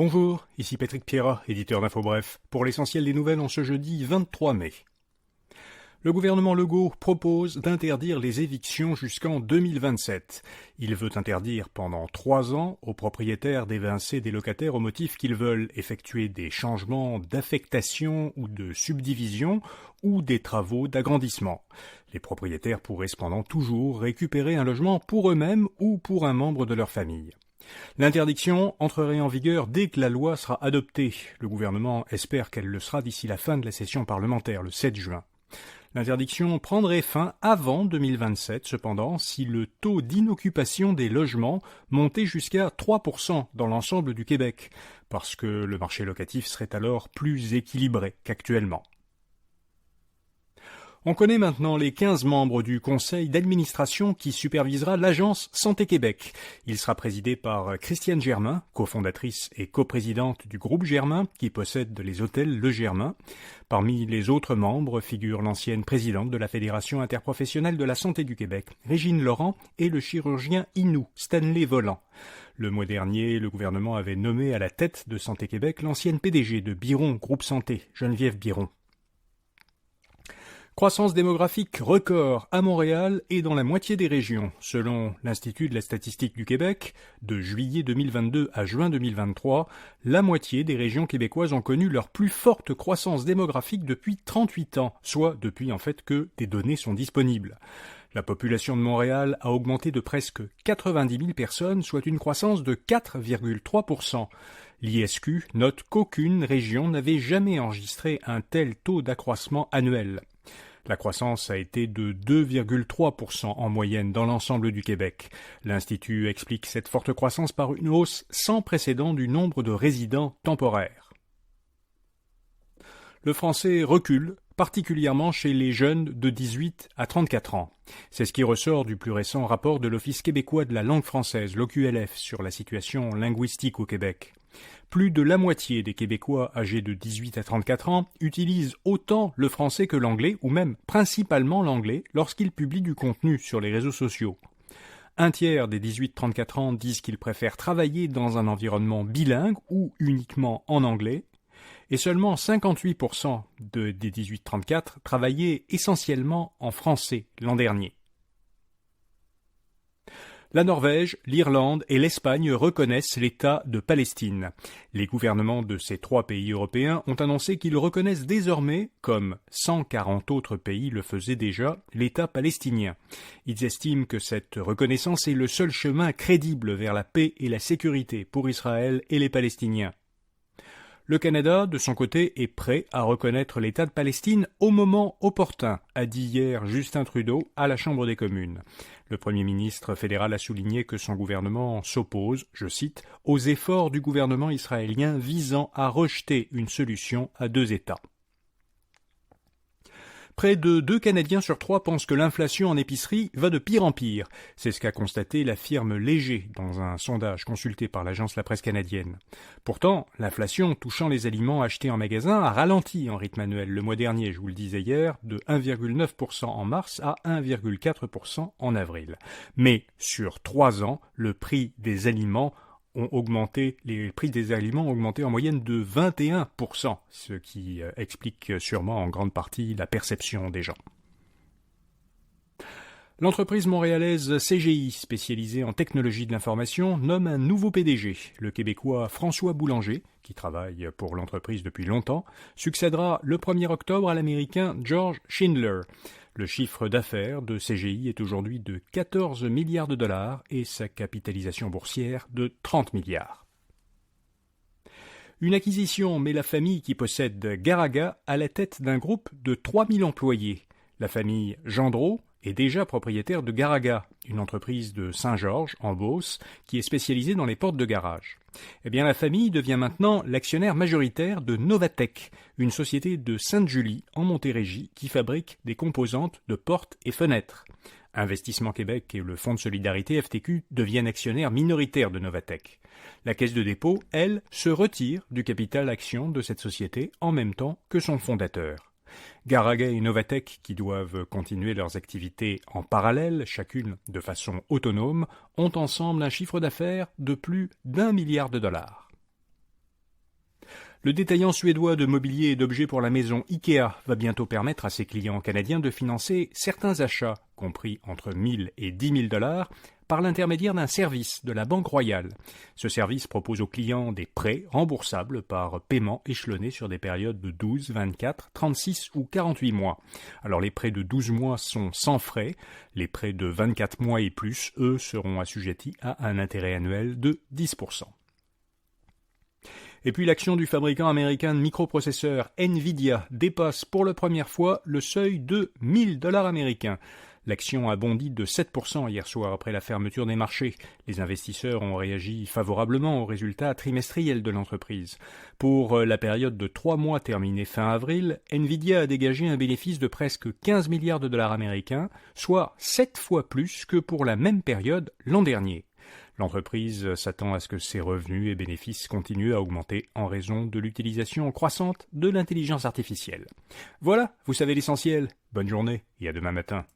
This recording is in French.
Bonjour, ici Patrick Pierrat, éditeur d'Info Bref, pour l'essentiel des nouvelles en ce jeudi 23 mai. Le gouvernement Legault propose d'interdire les évictions jusqu'en 2027. Il veut interdire pendant 3 ans aux propriétaires d'évincer des locataires au motif qu'ils veulent effectuer des changements d'affectation ou de subdivision ou des travaux d'agrandissement. Les propriétaires pourraient cependant toujours récupérer un logement pour eux-mêmes ou pour un membre de leur famille. L'interdiction entrerait en vigueur dès que la loi sera adoptée. Le gouvernement espère qu'elle le sera d'ici la fin de la session parlementaire, le 7 juin. L'interdiction prendrait fin avant 2027, cependant, si le taux d'inoccupation des logements montait jusqu'à 3% dans l'ensemble du Québec, parce que le marché locatif serait alors plus équilibré qu'actuellement. On connaît maintenant les 15 membres du conseil d'administration qui supervisera l'agence Santé Québec. Il sera présidé par Christiane Germain, cofondatrice et coprésidente du groupe Germain, qui possède les hôtels Le Germain. Parmi les autres membres figure l'ancienne présidente de la Fédération interprofessionnelle de la santé du Québec, Régine Laurent, et le chirurgien Inou, Stanley Volant. Le mois dernier, le gouvernement avait nommé à la tête de Santé Québec l'ancienne PDG de Biron Groupe Santé, Geneviève Biron. Croissance démographique record à Montréal et dans la moitié des régions. Selon l'Institut de la statistique du Québec, de juillet 2022 à juin 2023, la moitié des régions québécoises ont connu leur plus forte croissance démographique depuis 38 ans, soit depuis en fait que des données sont disponibles. La population de Montréal a augmenté de presque 90 000 personnes, soit une croissance de 4,3%. L'ISQ note qu'aucune région n'avait jamais enregistré un tel taux d'accroissement annuel. La croissance a été de 2,3% en moyenne dans l'ensemble du Québec. L'Institut explique cette forte croissance par une hausse sans précédent du nombre de résidents temporaires. Le français recule, particulièrement chez les jeunes de 18 à 34 ans. C'est ce qui ressort du plus récent rapport de l'Office québécois de la langue française, l'OQLF, sur la situation linguistique au Québec. Plus de la moitié des Québécois âgés de 18 à 34 ans utilisent autant le français que l'anglais, ou même principalement l'anglais, lorsqu'ils publient du contenu sur les réseaux sociaux. Un tiers des 18-34 ans disent qu'ils préfèrent travailler dans un environnement bilingue ou uniquement en anglais, et seulement 58% des 18-34 travaillaient essentiellement en français l'an dernier. La Norvège, l'Irlande et l'Espagne reconnaissent l'État de Palestine. Les gouvernements de ces 3 pays européens ont annoncé qu'ils reconnaissent désormais, comme 140 autres pays le faisaient déjà, l'État palestinien. Ils estiment que cette reconnaissance est le seul chemin crédible vers la paix et la sécurité pour Israël et les Palestiniens. Le Canada, de son côté, est prêt à reconnaître l'État de Palestine au moment opportun, a dit hier Justin Trudeau à la Chambre des communes. Le Premier ministre fédéral a souligné que son gouvernement s'oppose, je cite, « aux efforts du gouvernement israélien visant à rejeter une solution à 2 États ». Près de 2 Canadiens sur 3 pensent que l'inflation en épicerie va de pire en pire. C'est ce qu'a constaté la firme Léger dans un sondage consulté par l'agence La Presse canadienne. Pourtant, l'inflation touchant les aliments achetés en magasin a ralenti en rythme annuel le mois dernier, je vous le disais hier, de 1,9% en mars à 1,4% en avril. Mais sur 3 ans, les prix des aliments ont augmenté en moyenne de 21%, ce qui explique sûrement en grande partie la perception des gens. L'entreprise montréalaise CGI, spécialisée en technologie de l'information, nomme un nouveau PDG. Le Québécois François Boulanger, qui travaille pour l'entreprise depuis longtemps, succédera le 1er octobre à l'Américain George Schindler. Le chiffre d'affaires de CGI est aujourd'hui de 14 milliards de dollars et sa capitalisation boursière de 30 milliards. Une acquisition met la famille qui possède Garaga à la tête d'un groupe de 3000 employés. La famille Gendreau est déjà propriétaire de Garaga, une entreprise de Saint-Georges, en Beauce, qui est spécialisée dans les portes de garage. Eh bien, la famille devient maintenant l'actionnaire majoritaire de Novatech, une société de Sainte-Julie, en Montérégie, qui fabrique des composantes de portes et fenêtres. Investissement Québec et le Fonds de solidarité FTQ deviennent actionnaires minoritaires de Novatech. La Caisse de dépôt, elle, se retire du capital action de cette société en même temps que son fondateur. Garaga et Novatech, qui doivent continuer leurs activités en parallèle, chacune de façon autonome, ont ensemble un chiffre d'affaires de plus d'1 milliard de dollars. Le détaillant suédois de mobilier et d'objets pour la maison Ikea va bientôt permettre à ses clients canadiens de financer certains achats, compris entre 1000 et 10 000 $, par l'intermédiaire d'un service de la Banque Royale. Ce service propose aux clients des prêts remboursables par paiement échelonné sur des périodes de 12, 24, 36 ou 48 mois. Alors les prêts de 12 mois sont sans frais, les prêts de 24 mois et plus, eux, seront assujettis à un intérêt annuel de 10%. Et puis l'action du fabricant américain de microprocesseurs Nvidia dépasse pour la première fois le seuil de 1000 $ américains. L'action a bondi de 7% hier soir après la fermeture des marchés. Les investisseurs ont réagi favorablement aux résultats trimestriels de l'entreprise. Pour la période de 3 mois terminée fin avril, Nvidia a dégagé un bénéfice de presque 15 milliards de dollars américains, soit 7 fois plus que pour la même période l'an dernier. L'entreprise s'attend à ce que ses revenus et bénéfices continuent à augmenter en raison de l'utilisation croissante de l'intelligence artificielle. Voilà, vous savez l'essentiel. Bonne journée et à demain matin.